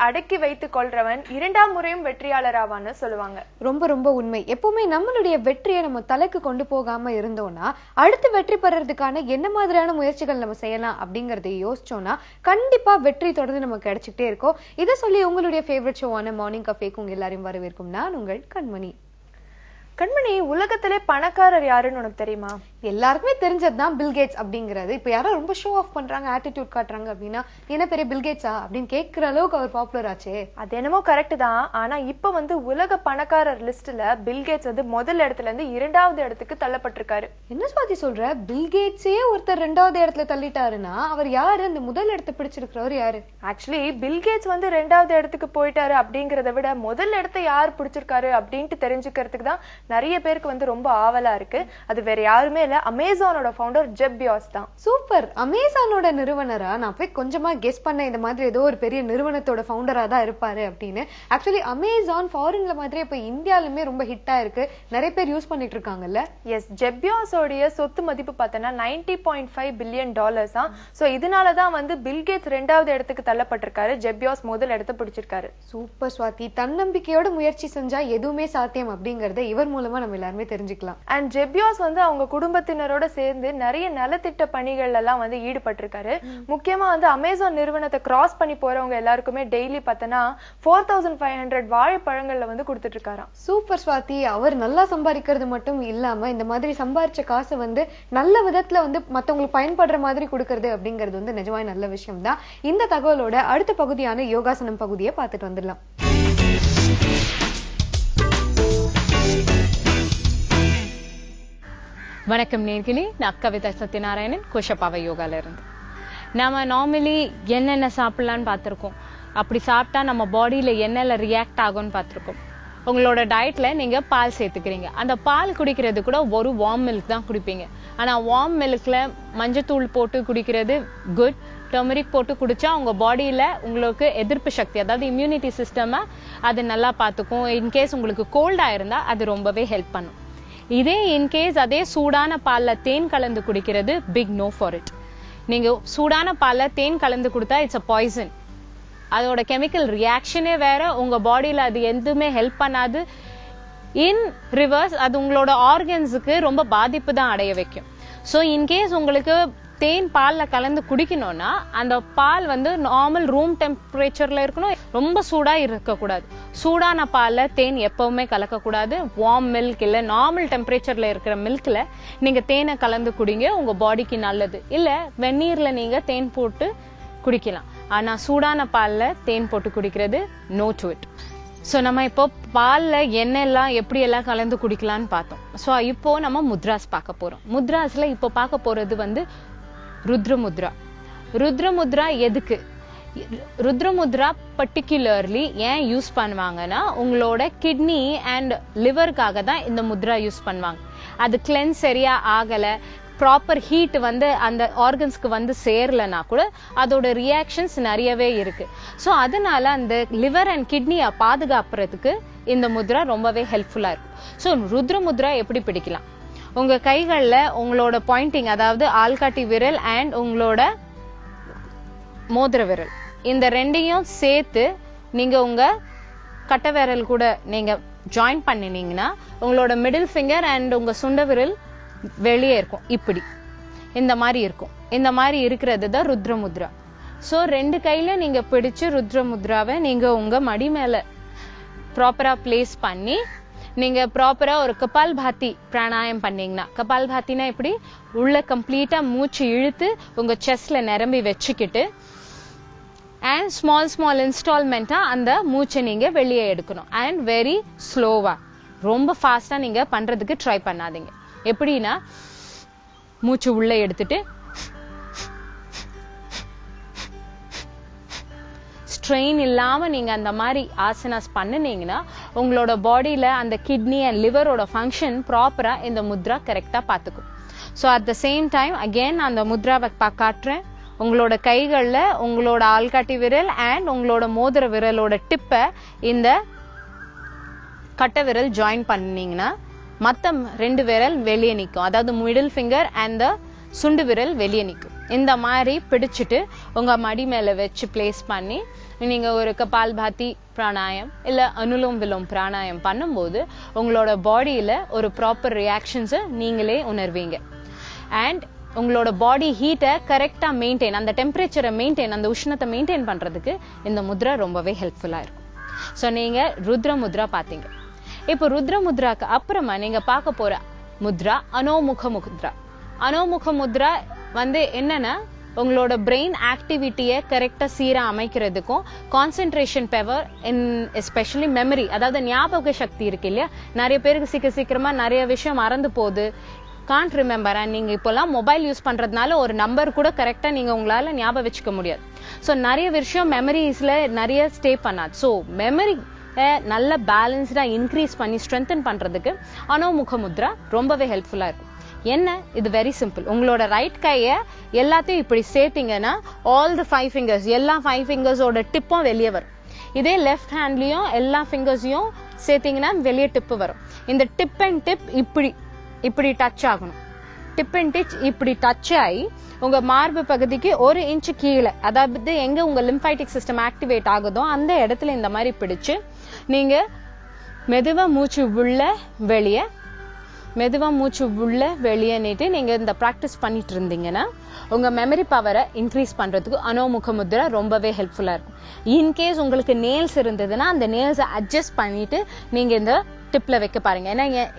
அடக்கி வைத்துக் கொள்றவன் இரண்டாம் முறையும் வெற்றியாளராவான்னு சொல்லுவாங்க. ரொம்ப ரொம்ப உண்மை. எப்பவுமே நம்மளுடைய வெற்றியை நம்ம தலைக்கு கொண்டு போகாம இருந்தோம்னா அடுத்து வெற்றி பெறறதுக்கான என்ன மாதிரியான முயற்சிகள் நம்ம செய்யலாம் அப்படிங்கறதை யோசிச்சோம்னா கண்டிப்பா வெற்றி தொடர்ந்து நமக்கு கிடைச்சிட்டே இருக்கும். இதை சொல்லி உங்களுடைய ஃபேவரட் ஷோவான மார்னிங் கஃபேக்கு உங்க எல்லாரையும் வரவேற்கும் நான் உங்கள் கண்மணி. கண்மணி, உலகத்திலே பணக்காரர் யாருன்னு உனக்கு தெரியுமா? எல்லாருக்குமே தெரிஞ்சதுதான் பில்கேட்ஸ் அப்படிங்கிறது. இப்ப யாரோ ரொம்ப ஷோ ஆஃப் பண்றாங்க, ஆட்டிடியூட் காட்டுறாங்க அப்படின்னா என்ன பெரிய பில்கேட்ஸா அப்படின்னு கேட்கிற அளவுக்கு அவர் பாப்புலர் ஆச்சே. அது என்னமோ கரெக்ட் தான். ஆனா இப்ப உலக பணக்காரர் லிஸ்ட்ல பில்கேட்ஸ் முதல் இடத்துல இருந்து இரண்டாவது இடத்துக்கு தள்ளப்பட்டிருக்காரு. என்ன சுவாதி சொல்ற? பில்கேட்ஸே ஒருத்தர் ரெண்டாவது இடத்துல தள்ளிட்டாருன்னா அவர் யாரு? அந்த முதல் இடத்தை பிடிச்சிருக்கிறவர் யாரு? ஆக்சுவலி பில்கேட்ஸ் ரெண்டாவது இடத்துக்கு போயிட்டாரு அப்படிங்கறத விட முதல் இடத்தை யார் பிடிச்சிருக்காரு அப்படின்ட்டு தெரிஞ்சுக்கிறதுக்கு தான் நிறைய பேருக்கு ரொம்ப ஆவலா இருக்கு. அது வேற யாருமே இல்ல, அமேசானோட ஃபவுண்டர் ஜெப் பெசாஸ் தான். சூப்பர். அமேசானோட நிறுவனரா? நான் போய் கொஞ்சமா கெஸ் பண்ண இந்த மாதிரி ஏதோ ஒரு பெரிய நிறுவனத்தோட ஃபவுண்டரா தான் இருப்பாரு அப்படின்னு. ஆக்சுவலி அமேசான் ஃபாரின்ல மாதிரி இப்ப இந்தியாலுமே ரொம்ப ஹிட்டா இருக்கு, நிறைய பேர் யூஸ் பண்ணிட்டு இருக்காங்கல்ல. எஸ், ஜெப் பெசாஸோட சொத்து மதிப்பு பார்த்தனா $90.5 பில்லியன். சோ இதனாலதான் பில்கேட்ஸ் ரெண்டாவது இடத்துக்கு தள்ளப்பட்டிருக்காரு, ஜெப் பெசாஸ் முதல் இடத்தை பிடிச்சிருக்காரு. சூப்பர் சுவாதி. தன்னம்பிக்கையோட முயற்சி செஞ்சா எதுவுமே சாத்தியம் அப்படிங்கறத இவர் மூலமா நம்ம எல்லாருமே தெரிஞ்சுக்கலாம். அண்ட் ஜெப் பெசாஸ் அவங்க குடும்பத்தினரோட சேர்ந்து நிறைய நலத்திட்ட பணிகள் எல்லாம் ஈடுபட்டிருக்காரு. முக்கியமா அமேசான் நிறுவனத்தை கிராஸ் பண்ணி போறவங்க எல்லாருக்குமே டெய்லி பார்த்தனா 4500 வாழைப்பழங்கள்ல கொடுத்துட்டு இருக்காராம். சூப்பர் சுவாதி. அவர் நல்லா சம்பாதிக்கிறது மட்டும் இல்லாம இந்த மாதிரி சம்பாதிச்ச காசை நல்ல விதத்துல மத்தவங்களுக்கு பயன்படுற மாதிரி கொடுக்கறது அப்படிங்கிறது நிஜமா நல்ல விஷயம் தான். இந்த தகவலோட அடுத்த பகுதியான யோகாசனம் பகுதியை பார்த்துட்டு வந்துடலாம். வணக்கம் நேர்களே, நான் கவிதா சத்யநாராயணன், குஷப்பாவை யோகால இருந்து. நம்ம நார்மலி என்னென்ன சாப்பிடலான்னு பார்த்துருக்கோம். அப்படி சாப்பிட்டா நம்ம பாடியில என்னென்ன ரியாக்ட் ஆகும்னு பார்த்துருக்கோம். உங்களோட டயட்ல நீங்க பால் சேர்த்துக்கிறீங்க. அந்த பால் குடிக்கிறது கூட ஒரு வார்ம் மில்க் தான் குடிப்பீங்க. ஆனா வார்ம் மில்க்ல மஞ்சத்தூள் போட்டு குடிக்கிறது குட். டர்மரிக் போட்டு குடிச்சா உங்க பாடியில உங்களுக்கு எதிர்ப்பு சக்தி, அதாவது இம்யூனிட்டி சிஸ்டம் அது நல்லா பார்த்துக்கும். இன்கேஸ் உங்களுக்கு கோல்டா இருந்தா அது ரொம்பவே ஹெல்ப் பண்ணும். இதே இன்கேஸ் அதே சூடான பால்ல தேன் கலந்து குடிக்கிறது பிக் நோ ஃபார் இட். நீங்க சூடான பால்ல தேன் கலந்து கொடுத்தா இட்ஸ் அ பாய்சன். அதோட கெமிக்கல் ரியாக்ஷனே வேற, உங்க பாடியில அது எதுவுமே ஹெல்ப் பண்ணாது. இன் ரிவர்ஸ் அது உங்களோட ஆர்கன்ஸுக்கு ரொம்ப பாதிப்பு தான் அடைய வைக்கும். ஸோ இன்கேஸ் உங்களுக்கு தேன் பால்ல கலந்து குடிக்கணும்னா அந்த பால் நார்மல் ரூம் டெம்பரேச்சர்ல இருக்கணும், ரொம்ப சூடா இருக்கக்கூடாது. சூடான பால்ல தேன் எப்பவுமே கலக்கக்கூடாது. வார்ம் மில்க் இல்ல நார்மல் டெம்பரேச்சர்ல இருக்கிற மில்க்ல நீங்க தேனை கலந்து குடிங்க, உங்க பாடிக்கு நல்லது. இல்ல வெந்நீர்ல நீங்க தேன் போட்டு குடிக்கலாம். ஆனா சூடான பால்ல தேன் போட்டு குடிக்கிறது நோ டு இட். ஸோ நம்ம இப்போ பால்ல எண்ணெல்லாம் எப்படி எல்லாம் கலந்து குடிக்கலாம்னு பார்த்தோம். ஸோ இப்போ நம்ம முத்ராஸ் பார்க்க போறோம். முத்ராஸ்ல இப்போ பார்க்க போறது ருத்ரமுத்ரா. ருத்ரமுத்ரா எதுக்கு? ருத்ரமுத்ரா பர்டிகுலர்லி ஏன் யூஸ் பண்ணுவாங்கன்னா உங்களோட கிட்னி அண்ட் லிவருக்காக தான் இந்த முத்ரா யூஸ் பண்ணுவாங்க. அது கிளென்ஸ் சரியா ஆகல, ப்ராப்பர் ஹீட் அந்த ஆர்கன்ஸ்க்கு சேரலனா கூட அதோட ரியாக்ஷன்ஸ் நிறையவே இருக்கு. ஸோ அதனால அந்த லிவர் அண்ட் கிட்னியை பாதுகாப்புறதுக்கு இந்த முத்ரா ரொம்பவே ஹெல்ப்ஃபுல்லா இருக்கும். ஸோ ருத்ரமுத்ரா எப்படி பிடிக்கலாம்? உங்க கைகள்ல உங்களோட பாயிண்டிங், அதாவது ஆள்காட்டி விரல் அண்ட் உங்களோட மோதிர விரல், இந்த ரெண்டையும் சேர்த்து நீங்க உங்க கட்டை விரல் கூட நீங்க ஜாயின் பண்ணினீங்கன்னா உங்களோட மிடில் ஃபிங்கர் அண்ட் உங்க சுண்ட விரல் வெளியே இருக்கும். இப்படி இந்த மாதிரி இருக்கும். இந்த மாதிரி இருக்கிறது தான் ருத்ரமுத்ரா. ஸோ ரெண்டு கையில நீங்க பிடிச்சு ருத்ரமுத்ராவை நீங்க உங்க மடி மேல ப்ராப்பரா பிளேஸ் பண்ணி நீங்க ப்ராப்பரா ஒரு கபால் பாத்தி பிராணாயம் பண்ணீங்கன்னா, கபால் பாத்தினா இப்படி உள்ள கம்ப்ளீட்டா மூச்சு இழுத்து உங்க செஸ்ட்ல நிரம்பி வச்சுக்கிட்டு அண்ட் ஸ்மால் இன்ஸ்டால்மெண்டா அந்த மூச்சை நீங்க வெளியே எடுக்கணும். அண்ட் வெரி ஸ்லோவா, ரொம்ப ஃபாஸ்டா நீங்க பண்றதுக்கு ட்ரை பண்ணாதீங்க. எப்படின்னா மூச்சு உள்ள எடுத்துட்டு ஸ்ட்ரெயின் இல்லாம நீங்க அந்த மாதிரி ஆசனாஸ் பண்ணினீங்கன்னா உங்களோட பாடியில அந்த கிட்னி அண்ட் லிவரோட ஃபங்க்ஷன் ப்ராப்பரா இந்த முத்ரா கரெக்டா பாத்துக்கும். So at the same time again அந்த முத்ராவை காட்டுறேன். உங்களோட கைகள்ல உங்களோட ஆள்காட்டி விரல் அண்ட் உங்களோட மோதிர விரலோட டிப்பை இந்த கட்டை விரல் ஜாயின் பண்ணீங்கன்னா மத்த ரெண்டு விரல் வெளியே நிற்கும். அதாவது மிடில் ஃபிங்கர் அண்ட் த சுண்டு விரல் வெளியே நிற்கும். இந்த மாதிரி பிடிச்சிட்டு உங்க மடி மேல வச்சு பிளேஸ் பண்ணி நீங்க ஒரு கபால்பாதி பிராணாயம் இல்ல அனுலோம் விலோம் பிராணாயம் பண்ணும்போது உங்களோட பாடியில ஒரு ப்ராப்பர் ரியாக்ஷன்ஸை நீங்களே உணர்வீங்க. அண்ட் உங்களோட பாடி ஹீட்டை கரெக்டா மெயின்டைன், அந்த டெம்பரேச்சரை மெயின்டைன், அந்த உஷ்ணத்தை மெயின்டைன் பண்றதுக்கு இந்த முத்ரா ரொம்பவே ஹெல்ப்ஃபுல்லா இருக்கும். ஸோ நீங்க ருத்ர முத்ரா பாத்தீங்க. இப்போ ருத்ர முத்ராக்கு அப்புறமா நீங்க பார்க்க போற முத்ரா அனோமுக முத்ரா. அனோமுக முத்ரா வந்து என்னன்னா உங்களோட பிரெயின் ஆக்டிவிட்டியை கரெக்டா சீரா அமைக்கிறதுக்கும் concentration power in especially memory, அதாவது ஞாபக சக்தி இருக்கு இல்லையா, நிறைய பேருக்கு சீக்கிரமா நிறைய விஷயம் மறந்து போகுது, கான்ட் ரிமெம்பர். அண்ட் நீங்க இப்பெல்லாம் மொபைல் யூஸ் பண்றதுனால ஒரு நம்பர் கூட கரெக்டா நீங்க உங்களால ஞாபகம் வச்சுக்க முடியாது. ஸோ நிறைய விஷயம் மெமரிஸ்ல நிறைய ஸ்டே பண்ணாது. ஸோ மெமரி நல்ல பேலன்ஸ்டா இன்க்ரீஸ் பண்ணி ஸ்ட்ரென்தன் பண்றதுக்கு அனோமுக முத்ரா ரொம்பவே ஹெல்ப்ஃபுல்லா இருக்கும். என்ன, இது வெரி சிம்பிள். உங்களோட ரைட் கைய எல்லாத்தையும் இப்படி சேர்த்தீங்கன்னா ஆல் தி 5 fingers, எல்லா 5 fingersோட டிப்பும் வெளியே வரும். இதே லெஃப்ட் ஹேண்ட்லயும் எல்லா ஃபிங்கர்ஸையும் சேர்த்தீங்கன்னா வெளியே டிப்பு வரும். இந்த டிப் அண்ட் டிப் இப்படி டச் ஆகணும். டிப் அண்ட் டிச் இப்படி டச் ஆகி உங்க மார்பு பகுதிக்கு 1 inch கீழே, அதாவது எங்க உங்க லிம்ஃபைட்டிக் சிஸ்டம் ஆக்டிவேட் ஆகுதோ அந்த இடத்துல இந்த மாதிரி பிடிச்சு நீங்க மெதுவா மூச்சு உள்ள வெளியே, மெதுவா மூச்சு உள்ள வெளியே நீட்டு நீங்க இந்த பிராக்டிஸ் பண்ணிட்டு இருந்தீங்கன்னா உங்க மெமரி பவரை இன்க்ரீஸ் பண்றதுக்கு அனோமுக முத்ரா ரொம்பவே ஹெல்ப்ஃபுல்லா இருக்கும். இன்கேஸ் உங்களுக்கு நேல்ஸ் இருந்ததுன்னா அந்த நேல்ஸை அட்ஜஸ்ட் பண்ணிட்டு நீங்க இந்த டிப்ல வைக்க பாருங்க.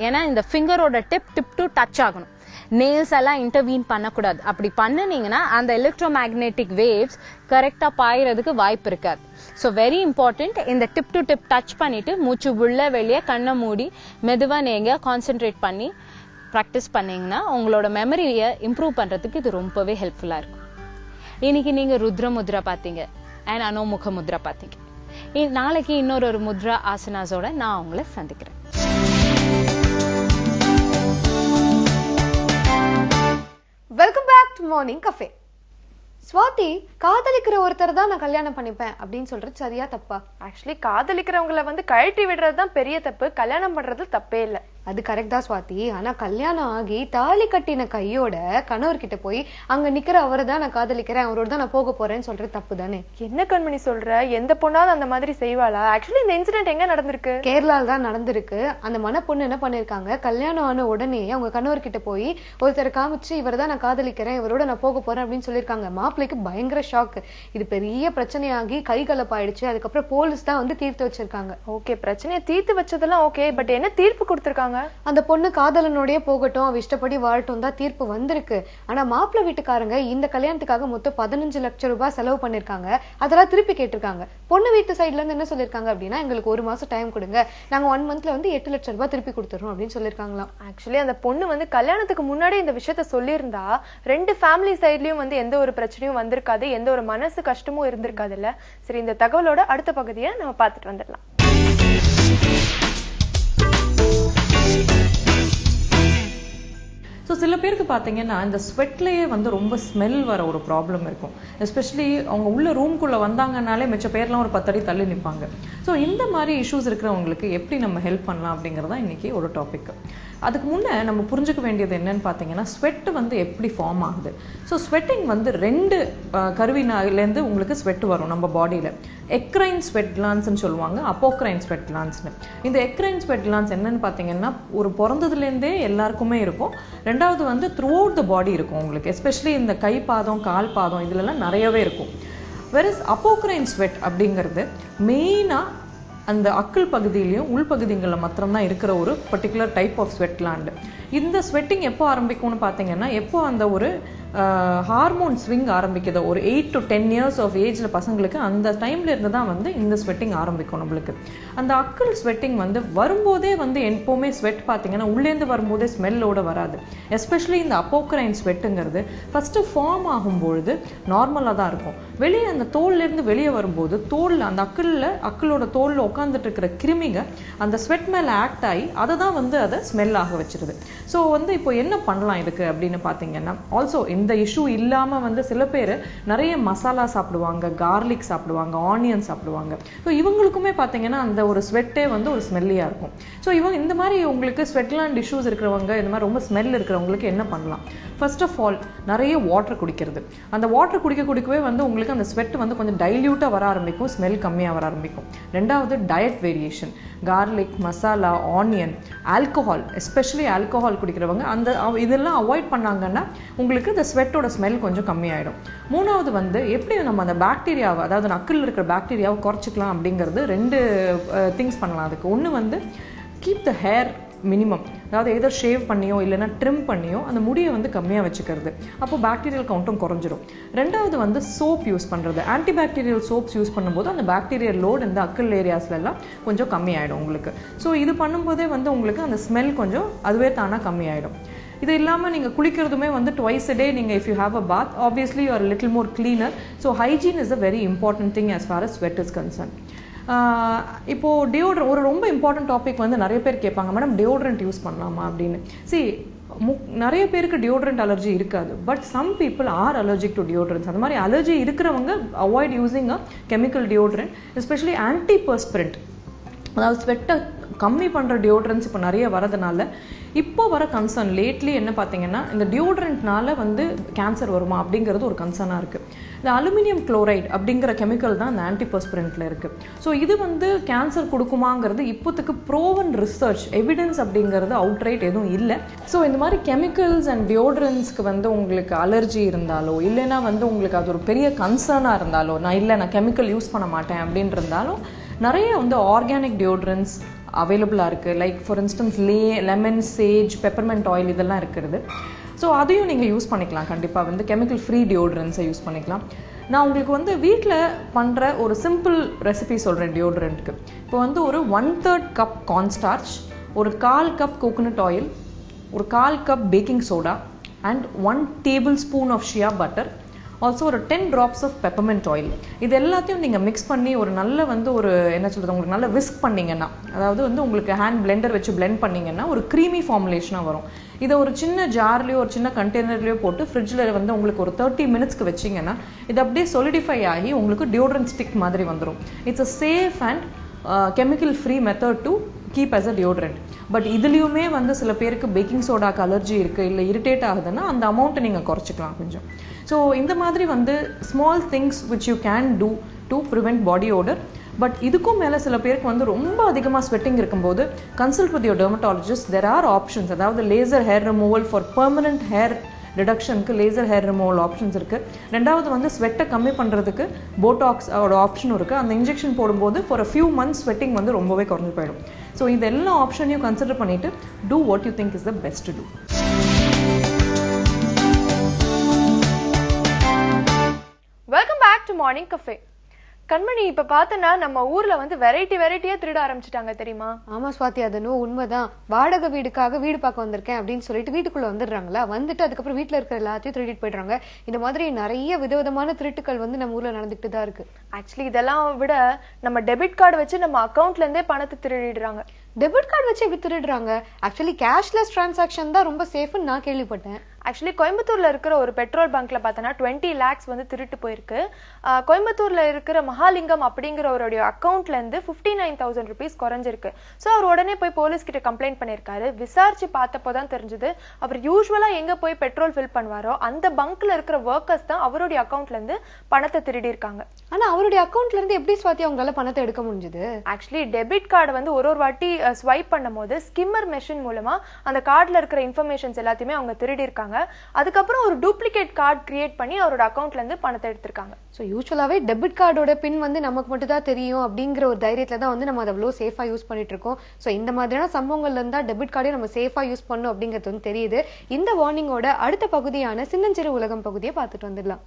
ஏன்னா இந்த ஃபிங்கரோட டிப் டு டச் ஆகணும். நேல்ஸ் எல்லாம் இன்டர்வீன் பண்ணக்கூடாது. அப்படி பண்ணுனீங்கன்னா அந்த எலக்ட்ரோ மேக்னெட்டிக் வேவ்ஸ் கரெக்டா பாயறதுக்கு வாய்ப்பு இருக்காது. ஸோ வெரி இம்பார்ட்டன்ட், இந்த டிப் டு டிப் டச் பண்ணிட்டு மூச்சு உள்ள வெளியே கண்ணை மூடி மெதுவா நீங்க கான்சென்ட்ரேட் பண்ணி ப்ராக்டிஸ் பண்ணீங்கன்னா உங்களோட மெமரியை இம்ப்ரூவ் பண்றதுக்கு இது ரொம்பவே ஹெல்ப்ஃபுல்லா இருக்கும். இன்னைக்கு நீங்க ருத்ர முத்ரா பாத்தீங்க அண்ட் அனோமுக முத்ரா பாத்தீங்க. நாளைக்கு இன்னொரு முத்ரா ஆசனாஸோட நான் உங்களை சந்திக்கிறேன். Welcome back to morning cafe. Swathi, காதலிக்கிற ஒருத்தர் தான் நான் கல்யாணம் பண்ணிப்பேன் அப்படின்னு சொல்றது சரியா தப்பா? ஆக்சுவலி காதலிக்கிறவங்களை வந்து கழட்டி விடுறதுதான் பெரிய தப்பு, கல்யாணம் பண்றது தப்பே இல்லை. அது கரெக்ட் தான் ஸ்வாதி. ஆனா கல்யாணம் ஆகி தாலி கட்டின கையோட கணவர்கிட்ட போய் அங்க நிக்கிற அவரை தான் நான் காதலிக்கிறேன், அவரோட தான் நான் போக போறேன்னு சொல்றது தப்பு தானே? என்ன கண்மணி சொல்ற? எந்த பொண்ணாவது அந்த மாதிரி செய்வாளா? ஆக்சுவலி இந்த இன்சிடென்ட் எங்க நடந்திருக்கு? கேரளால தான் நடந்திருக்கு. அந்த மணப்பொண்ணு என்ன பண்ணிருக்காங்க, கல்யாணம் ஆன உடனே அவங்க கணவர்கிட்ட போய் ஒருத்தரை காமிச்சு இவரை தான் நான் காதலிக்கிறேன், இவரோட நான் போக போறேன் அப்படின்னு சொல்லியிருக்காங்க. மாப்பிள்ளைக்கு பயங்கர ஷாக். இது பெரிய பிரச்சனையாகி கை கலப்பாயிடுச்சு. அதுக்கப்புறம் போலீஸ் தான் வந்து தீர்த்து வச்சிருக்காங்க. ஓகே, பிரச்சனையை தீர்த்து வச்சதெல்லாம் ஓகே, பட் என்ன தீர்ப்பு கொடுத்திருக்காங்க? அந்த பொண்ணு காதலனோடய போகட்டும், அவ இஷ்டப்படி வாழட்டும் தான் தீர்ப்பு வந்திருக்கு. ஆனா மாப்பிள்ளை வீட்டுக்காரங்க இந்த கல்யாணத்துக்காக மொத்தம் 15 லட்சம் ரூபாய் செலவு பண்ணிருக்காங்க. அதெல்லாம் திருப்பி கேட்டிருக்காங்க. பொண்ணு வீட்டு சைட்ல இருந்து என்ன சொல்லிருக்காங்க அப்படின்னா, எங்களுக்கு 1 மாசம் டைம் கொடுங்க, நாங்க 1 monthல வந்து 8 லட்சம் ரூபாய் திருப்பி கொடுத்துறோம் அப்படின்னு சொல்லிருக்காங்களாம். ஆக்சுவலி அந்த பொண்ணு வந்து கல்யாணத்துக்கு முன்னாடி இந்த விஷயத்த சொல்லியிருந்தா 2 ஃபேமிலி சைட்லயும் வந்து எந்த ஒரு பிரச்சனையும் வந்திருக்காது, எந்த ஒரு மனசு கஷ்டமும் இருந்திருக்காது இல்ல. சரி, இந்த தகவலோட அடுத்த பகுதியை நம்ம பார்த்துட்டு வந்துடலாம். ஸோ சில பேருக்கு பார்த்தீங்கன்னா இந்த ஸ்வெட்லேயே வந்து ரொம்ப ஸ்மெல் வர ஒரு ப்ராப்ளம் இருக்கும். எஸ்பெஷலி அவங்க உள்ள ரூம்குள்ளே வந்தாங்கன்னாலே மிச்ச பேர்லாம் ஒரு 10 அடி தள்ளி நிற்பாங்க. ஸோ இந்த மாதிரி இஷ்யூஸ் இருக்கிறவங்களுக்கு எப்படி நம்ம ஹெல்ப் பண்ணலாம் அப்படிங்கிறதான் இன்னைக்கு ஒரு டாபிக். அதுக்கு முன்னே நம்ம புரிஞ்சுக்க வேண்டியது என்னன்னு பார்த்தீங்கன்னா, ஸ்வெட் வந்து எப்படி ஃபார்ம் ஆகுது. ஸோ ஸ்வெட்டிங் வந்து 2 கருவினாலேருந்து உங்களுக்கு ஸ்வெட் வரும் நம்ம பாடியில். எக்ரைன் ஸ்வெட் கிளான்ஸ்ன்னு சொல்லுவாங்க, அப்போக்ரைன் ஸ்வெட் கிளான்ஸ்னு. இந்த எக்ரைன் ஸ்வெட் கிளான்ஸ் என்னன்னு பார்த்தீங்கன்னா, ஒரு பிறந்ததுலேருந்தே எல்லாருக்குமே இருக்கும். ரெண்டாவது வந்து த்ரூ அவுட் த பாடி இருக்கும் உங்களுக்கு. எஸ்பெஷலி இந்த கை பாதம், கால் பாதம் இதுலலாம் நிறையவே இருக்கும். வெரஸ் அப்போக்ரைன் ஸ்வெட் அப்படிங்கிறது மெயினாக அந்த அக்கிள் பகுதியிலையும் உள்பகுதிகளில் மாத்திரம்தான் இருக்கிற ஒரு particular type of sweat gland. இந்த ஸ்வெட்டிங் எப்போ ஆரம்பிக்கும்னு பார்த்தீங்கன்னா, எப்போ அந்த ஒரு ஹார்மோன் ஸ்விங் ஆரம்பிக்குது, ஒரு 8 to 10 years ஆஃப் ஏஜில் பசங்களுக்கு, அந்த டைம்ல இருந்து தான் வந்து இந்த ஸ்வெட்டிங் ஆரம்பிக்கும் நம்மளுக்கு. அந்த அக்கிள் ஸ்வெட்டிங் வந்து வரும்போதே வந்து எப்போவுமே ஸ்வெட் பார்த்தீங்கன்னா உள்ளேருந்து வரும்போதே ஸ்மெல்லோட வராது. எஸ்பெஷலி இந்த அப்போக்ரைன் ஸ்வெட்டுங்கிறது ஃபர்ஸ்ட் ஃபார்ம் ஆகும்பொழுது நார்மலாக தான் இருக்கும். வெளியே அந்த தோல்லேருந்து வெளியே வரும்போது தோல் அந்த அக்கிளோட தோலில் உட்காந்துட்டு இருக்கிற கிருமிங்க அந்த ஸ்வெட் மேலே ஆக்ட் ஆகி அதை தான் வந்து அதை ஸ்மெல் ஆக வச்சிருது. ஸோ வந்து இப்போ என்ன பண்ணலாம் இதுக்கு அப்படின்னு பார்த்தீங்கன்னா, ஆல்சோ இந்த இஷ்யூ இல்லாம வந்து சில பேர் நிறைய மசாலா சாப்பிடுவாங்க, கார்லிக் சாப்பிடுவாங்க, ஆனியன் சாப்பிடுவாங்க. ஸோ இவங்களுக்குமே பார்த்தீங்கன்னா அந்த ஒரு ஸ்வெட்டே வந்து ஒரு ஸ்மெல்லியா இருக்கும். ஸோ இவங்க இந்த மாதிரி உங்களுக்கு ஸ்வெட் கிளாண்ட் இஷ்யூஸ் இருக்கிறவங்க, இந்த மாதிரி ரொம்ப ஸ்மெல் இருக்கிறவங்களுக்கு என்ன பண்ணலாம்? ஃபர்ஸ்ட் ஆஃப் ஆல் நிறைய வாட்டர் குடிக்கிறது. அந்த வாட்டர் குடிக்கவே வந்து உங்களுக்கு அந்த ஸ்வெட் வந்து கொஞ்சம் டைல்யூட்டா வர ஆரம்பிக்கும், ஸ்மெல் கம்மியா வர ஆரம்பிக்கும். ரெண்டாவது diet variation. Garlic, masala, onion, alcohol, especially alcohol குடிக்கிறவங்க அந்த இதெல்லாம் அவாய்ட் பண்ணாங்கன்னா உங்களுக்கு இந்த ஸ்வெட்டோட ஸ்மெல் கொஞ்சம் கம்மியாயிடும். மூணாவது வந்து எப்படி நம்ம அந்த பாக்டீரியாவை, அதாவது நக்கில் இருக்கிற பாக்டீரியாவை குறைச்சிக்கலாம் அப்படிங்கிறது 2 திங்ஸ் பண்ணலாம். அதுக்கு ஒன்று வந்து கீப் த ஹேர் மினிமம், அதாவது எதோ ஷேவ் பண்ணியோ இல்லைன்னா ட்ரிம் பண்ணியோ அந்த முடியை வந்து கம்மியாக வச்சுக்கிறது. அப்போ பாக்டீரியல் கவுண்ட்டும் குறைஞ்சிரும். ரெண்டாவது வந்து சோப் யூஸ் பண்ணுறது. ஆன்டிபாக்டீரியல் சோப்ஸ் யூஸ் பண்ணும்போது அந்த பாக்டீரியல் லோட் இந்த அக்கல் ஏரியாஸ்லாம் கொஞ்சம் கம்மியாயிடும் உங்களுக்கு. ஸோ இது பண்ணும்போதே வந்து உங்களுக்கு அந்த ஸ்மெல் கொஞ்சம் அதுவே தானாக கம்மியாயிடும். இது இல்லாமல் நீங்கள் குளிக்கிறதுமே வந்து ட்வைஸ் a day நீங்கள் if you have a bath obviously you are little more cleaner. So hygiene is a very important thing as far as sweat is concerned. இப்போ டியோட்ரண்ட் ஒரு ரொம்ப இம்பார்ட்டன்ட் டாபிக் வந்து நிறைய பேர் கேட்பாங்க, மேடம் டியோட்ரண்ட் யூஸ் பண்ணலாமா அப்படின்னு. நிறைய பேருக்கு டியோட்ரண்ட் அலர்ஜி இருக்காது, but some people are allergic to deodorants. அந்த மாதிரி அலர்ஜி இருக்கிறவங்க avoid using a chemical deodorant, especially antiperspirant, அதாவது ஸ்வெட்டை கம்மி பண்ணுற டியோட்ரண்ட்ஸ் இப்போ நிறைய வரதுனால இப்போ வர கன்சர்ன் லேட்லி என்ன பார்த்தீங்கன்னா இந்த டியோட்ரண்ட்னால வந்து கேன்சர் வருமா அப்படிங்கிறது ஒரு கன்சர்னாக இருக்குது. இந்த அலுமினியம் குளோரைட் அப்படிங்கிற கெமிக்கல் தான் இந்த ஆன்டிபர்ஸ்பிரண்ட்ல இருக்குது. ஸோ இது வந்து கேன்சர் கொடுக்குமாங்கிறது இப்போத்துக்கு ப்ரோவன் ரிசர்ச் எவிடன்ஸ் அப்படிங்கிறது அவுட்ரைட் எதுவும் இல்லை. ஸோ இந்த மாதிரி கெமிக்கல்ஸ் அண்ட் டியோட்ரண்ட்ஸ்க்கு வந்து உங்களுக்கு அலர்ஜி இருந்தாலோ இல்லைன்னா வந்து உங்களுக்கு அது ஒரு பெரிய கன்சர்னாக இருந்தாலோ, நான் கெமிக்கல் யூஸ் பண்ண மாட்டேன் அப்படின்னு இருந்தாலும் நிறைய வந்து ஆர்கானிக் டியோட்ரண்ட்ஸ் அவைலபிளாக இருக்குது. Like for instance lemon, Sage, peppermint oil இதெல்லாம் இருக்கிறது. ஸோ அதையும் நீங்கள் யூஸ் பண்ணிக்கலாம். கண்டிப்பாக வந்து கெமிக்கல் ஃப்ரீ டியோட்ரண்ட்ஸை யூஸ் பண்ணிக்கலாம். நான் உங்களுக்கு வந்து வீட்டில் பண்ணுற ஒரு சிம்பிள் ரெசிபி சொல்கிறேன் டியோட்ரண்ட்க்கு. இப்போ வந்து ஒரு 1/3 கப் கார்ன்ஸ்டார்ச், ஒரு 1/4 கப் கோகோனட் ஆயில், ஒரு 1/4 cup baking soda and 1 tablespoon of shea butter, also ஒரு 10 drops ஆஃப் பெப்பர்மெண்ட் ஆயில். இது எல்லாத்தையும் நீங்கள் மிக்ஸ் பண்ணி ஒரு நல்ல வந்து ஒரு என்ன சொல்கிறது உங்களுக்கு நல்ல விஸ்க் பண்ணிங்கன்னா, அதாவது வந்து உங்களுக்கு ஹேண்ட் பிளெண்டர் வச்சு பிளெண்ட் பண்ணிங்கன்னா ஒரு க்ரீமி ஃபார்முலேஷனாக வரும். இதை ஒரு சின்ன ஜார்லையோ ஒரு சின்ன கண்டெய்னர்லையோ போட்டு ஃப்ரிட்ஜில் வந்து உங்களுக்கு ஒரு 30 minutesக்கு வச்சிங்கன்னா இது அப்படியே சொலிடிஃபை ஆகி உங்களுக்கு டியோட்ரண்ட் ஸ்டிக் மாதிரி வந்துடும். It's a safe and chemical free method to keep as a deodorant. But இதுலேயுமே வந்து சில பேருக்கு பேக்கிங் சோடாக்கு அலர்ஜி இருக்குது, இல்லை இரிட்டேட் ஆகுதுன்னா அந்த அமௌண்ட்டை நீங்கள் குறைச்சிக்கலாம் கொஞ்சம். ஸோ இந்த மாதிரி வந்து small things which you can do to prevent body odour. But இதுக்கும் மேலே சில பேருக்கு வந்து ரொம்ப அதிகமாக ஸ்வெட்டிங் இருக்கும்போது consult with your dermatologist. There are options, அதாவது laser hair removal for permanent hair ரிடக்ஷனுக்கு லேசர் ஹேர் ரிமூவல் ஆப்ஷன்ஸ் இருக்குது. ரெண்டாவது வந்து ஸ்வெட்டை கம்மி பண்ணுறதுக்கு போட்டாக்ஸ் ஆப்ஷனும் இருக்குது. அந்த இன்ஜெக்ஷன் போடும்போது for a few months sweating வந்து ரொம்பவே குறைஞ்சு போயிடும். ஸோ இது எல்லா ஆப்ஷனையும் கன்சிடர் பண்ணிவிட்டு do what you think is the best to do. Welcome back to morning cafe. Kanmani, இப்ப பார்த்தனா நம்ம ஊர்ல வந்து வெரைட்டியா திருட ஆரம்பிச்சிட்டாங்க தெரியுமா? ஆமா ஸ்வாதி, அது உண்மைதான். வாடகை வீடுக்காக வீடு பார்க்க வந்திருக்கேன் அப்படின்னு சொல்லிட்டு வீட்டுக்குள்ள வந்துடுறாங்களா, வந்துட்டு அதுக்கப்புறம் வீட்டுல இருக்கிற எல்லாத்தையும் திருடிட்டு போயிடுறாங்க. இந்த மாதிரி நிறைய விதவிதமான திருட்டுகள் வந்து நம்ம ஊர்ல நடந்துட்டு தான் இருக்கு. ஆக்சுவலி இதெல்லாம் விட நம்ம டெபிட் கார்டு வச்சு நம்ம அக்கௌண்ட்ல இருந்தே பணத்தை திருடிடுறாங்க. டெபிட் கார்டு வச்சு எப்படி திருடுறாங்க? ஆக்சுவலி கேஷ்லெஸ் டிரான்சாக்ஷன் தான் ரொம்ப சேஃப்னு நான் கேள்விப்பட்டேன். ஆக்சுவலி கோயம்புத்தூர்ல இருக்கிற ஒரு பெட்ரோல் பங்க்ல பார்த்தோன்னா 20 lakhs வந்து திருட்டு போயிருக்கு. கோயம்புத்தூர்ல இருக்கிற மகாலிங்கம் அப்படிங்கிறவருடைய அக்கௌண்ட்ல இருந்து 59,000 rupees குறைஞ்சிருக்கு. ஸோ அவர் உடனே போய் போலீஸ் கிட்ட கம்ப்ளைண்ட் பண்ணியிருக்காரு. விசாரிச்சு பார்த்தப்போதான் தெரிஞ்சது அவர் யூஸ்வலா எங்க போய் பெட்ரோல் ஃபில் பண்ணுவாரோ அந்த பங்க்ல இருக்கிற ஒர்க்கர்ஸ் தான் அவருடைய அக்கௌண்ட்ல இருந்து பணத்தை திருடி இருக்காங்க. ஆனா அவருடைய அக்கௌண்ட்ல இருந்து எப்படி ஸ்வாதி அவங்களால பணத்தை எடுக்க முடிஞ்சது? ஆக்சுவலி டெபிட் கார்டு வந்து ஒரு வாட்டி ஸ்வைப் பண்ணும் போது ஸ்கிம்மர் மெஷின் மூலமா அந்த கார்டுல இருக்கிற இன்ஃபர்மேஷன்ஸ் எல்லாத்தையுமே அவங்க திருடி இருக்காங்க. அதுக்கப்புறம் ஒரு டூப்ளிகேட் கார்டு கிரியேட் பண்ணி அவரோட அக்கௌண்ட்ல இருந்து பணத்தை எடுத்திருக்காங்க. ஸோ யூஸ்வலாவே டெபிட் கார்டோட பின் வந்து நமக்கு மட்டும் தான் தெரியும் அப்படிங்கிற ஒரு தைரியத்துல தான் வந்து நம்ம அதை அவ்வளோ சேஃபா யூஸ் பண்ணிட்டு இருக்கோம். ஸோ இந்த மாதிரியான சம்பவங்கள்ல இருந்தா டெபிட் கார்டை நம்ம சேஃபா யூஸ் பண்ணணும் அப்படிங்கிறது வந்து தெரியுது. இந்த வார்னிங்கோட அடுத்த பகுதியான சின்னஞ்சிறு உலகம் பகுதியை பார்த்துட்டு வந்துடலாம்.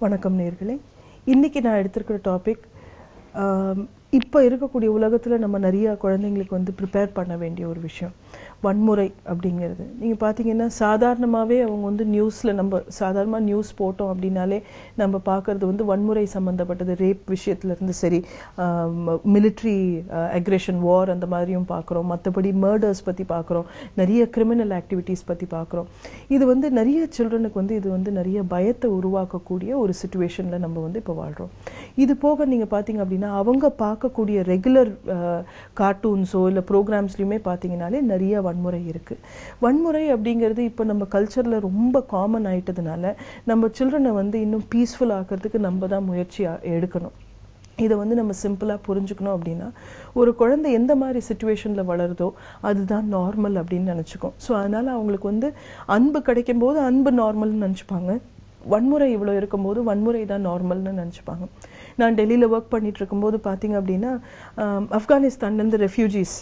வணக்கம் நேயர்களே, இன்னைக்கு நான் எடுத்திருக்கிற டாபிக் இப்போ இருக்கக்கூடிய உலகத்துல நம்ம நிறைய குழந்தைங்களுக்கு வந்து ப்ரிப்பேர் பண்ண வேண்டிய ஒரு விஷயம் வன்முறை அப்படிங்கிறது. நீங்க பாத்தீங்கன்னா சாதாரணமாவே அவங்க வந்து நியூஸ்ல நம்ம சாதாரணமா நியூஸ் போட்டோம் அப்படின்னாலே நம்ம பார்க்கறது வந்து வன்முறை சம்பந்தப்பட்டது, ரேப் விஷயத்துல இருந்து சரி, மிலிட்ரி அக்ரெஷன், வார் அந்த மாதிரியும் பார்க்குறோம். மற்றபடி மர்டர்ஸ் பத்தி பார்க்குறோம், நிறைய கிரிமினல் ஆக்டிவிட்டீஸ் பத்தி பார்க்குறோம். இது வந்து நிறைய சில்ட்ரனுக்கு வந்து இது வந்து நிறைய பயத்தை உருவாக்கக்கூடிய ஒரு சிச்சுவேஷன்ல நம்ம வந்து இப்போ வாழ்றோம். இது போக நீங்க பாத்தீங்க அப்படின்னா அவங்க பார்க்கக்கூடிய ரெகுலர் கார்ட்டூன்ஸோ இல்ல ப்ரோக்ராம்ஸ்லயுமே பார்த்தீங்கன்னாலே நிறைய வன்முறை இருக்கு. வன்முறை அப்படிங்கிறது இப்போ நம்ம கல்ச்சர்ல ரொம்ப காமன் ஆயிட்டதுனால நம்ம சில்ட்ரனை வந்து இன்னும் பீஸ்ஃபுல் ஆக்கிறதுக்கு நம்ம தான் முயற்சி எடுக்கணும். இதை வந்து நம்ம சிம்பிளா புரிஞ்சுக்கணும் அப்படின்னா, ஒரு குழந்தை எந்த மாதிரி சிச்சுவேஷன்ல வளருதோ அதுதான் நார்மல் அப்படின்னு நினைச்சுக்கும். ஸோ அதனால அவங்களுக்கு வந்து அன்பு கிடைக்கும் போது அன்பு நார்மல்னு நினைச்சுப்பாங்க, வன்முறை இவ்வளவு இருக்கும்போது வன்முறை தான் நார்மல்னு நினைச்சுப்பாங்க. நான் டெல்லியில ஒர்க் பண்ணிட்டு இருக்கும்போது பாத்தீங்க அப்படின்னா ஆப்கானிஸ்தான்ல இருந்து ரெஃப்யூஜிஸ்